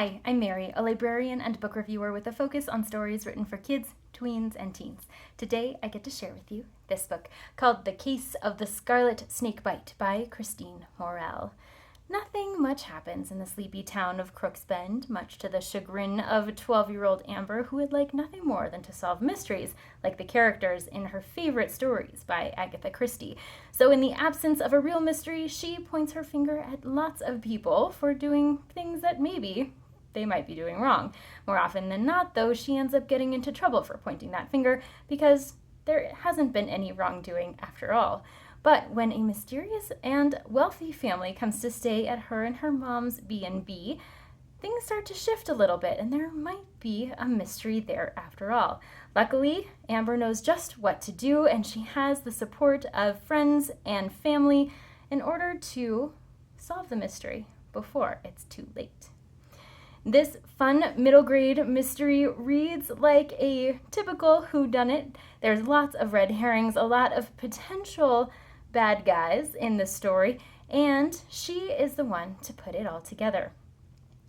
Hi, I'm Mary, a librarian and book reviewer with a focus on stories written for kids, tweens, and teens. Today, I get to share with you this book called The Case of the Scarlet Snakebite by Christine Morel. Nothing much happens in the sleepy town of Crooks Bend, much to the chagrin of 12-year-old Amber, who would like nothing more than to solve mysteries like the characters in her favorite stories by Agatha Christie. So in the absence of a real mystery, she points her finger at lots of people for doing things that maybe they might be doing wrong. More often than not, though, she ends up getting into trouble for pointing that finger because there hasn't been any wrongdoing after all. But when a mysterious and wealthy family comes to stay at her and her mom's B&B, things start to shift a little bit, and there might be a mystery there after all. Luckily, Amber knows just what to do, and she has the support of friends and family in order to solve the mystery before it's too late. This fun middle grade mystery reads like a typical whodunit. There's lots of red herrings, a lot of potential bad guys in the story, and she is the one to put it all together.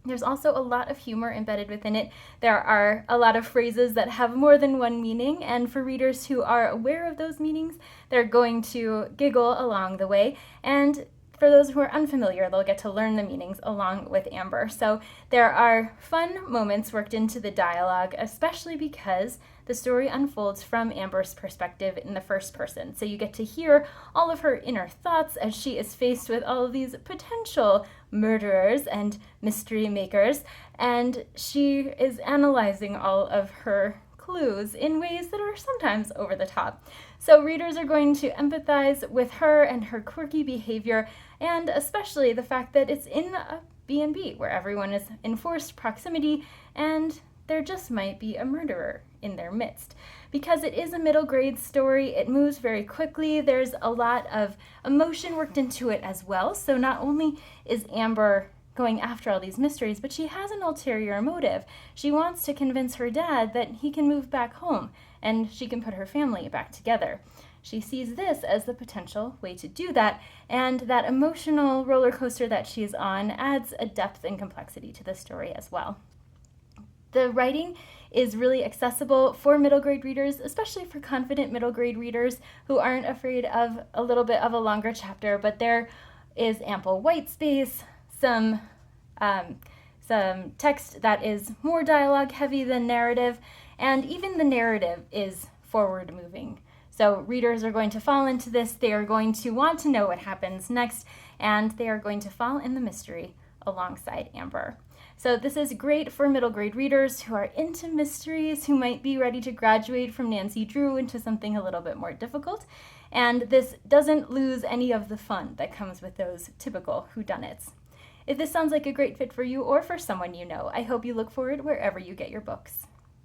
There's also a lot of humor embedded within it. There are a lot of phrases that have more than one meaning, and for readers who are aware of those meanings, they're going to giggle along the way, and for those who are unfamiliar, they'll get to learn the meanings along with Amber. So there are fun moments worked into the dialogue, especially because the story unfolds from Amber's perspective in the first person. So you get to hear all of her inner thoughts as she is faced with all of these potential murderers and mystery makers, and she is analyzing all of her clues in ways that are sometimes over the top. So readers are going to empathize with her and her quirky behavior, and especially the fact that it's in a B&B where everyone is in forced proximity and there just might be a murderer in their midst. Because it is a middle grade story, it moves very quickly. There's a lot of emotion worked into it as well. So not only is Amber going after all these mysteries, but she has an ulterior motive. She wants to convince her dad that he can move back home and she can put her family back together. She sees this as the potential way to do that, and that emotional roller coaster that she's on adds a depth and complexity to the story as well. The writing is really accessible for middle grade readers, especially for confident middle grade readers who aren't afraid of a little bit of a longer chapter, but there is ample white space, some text that is more dialogue heavy than narrative, and even the narrative is forward moving. So readers are going to fall into this, they are going to want to know what happens next, and they are going to fall in the mystery alongside Amber. So this is great for middle grade readers who are into mysteries, who might be ready to graduate from Nancy Drew into something a little bit more difficult. And this doesn't lose any of the fun that comes with those typical whodunits. If this sounds like a great fit for you or for someone you know, I hope you look for it wherever you get your books.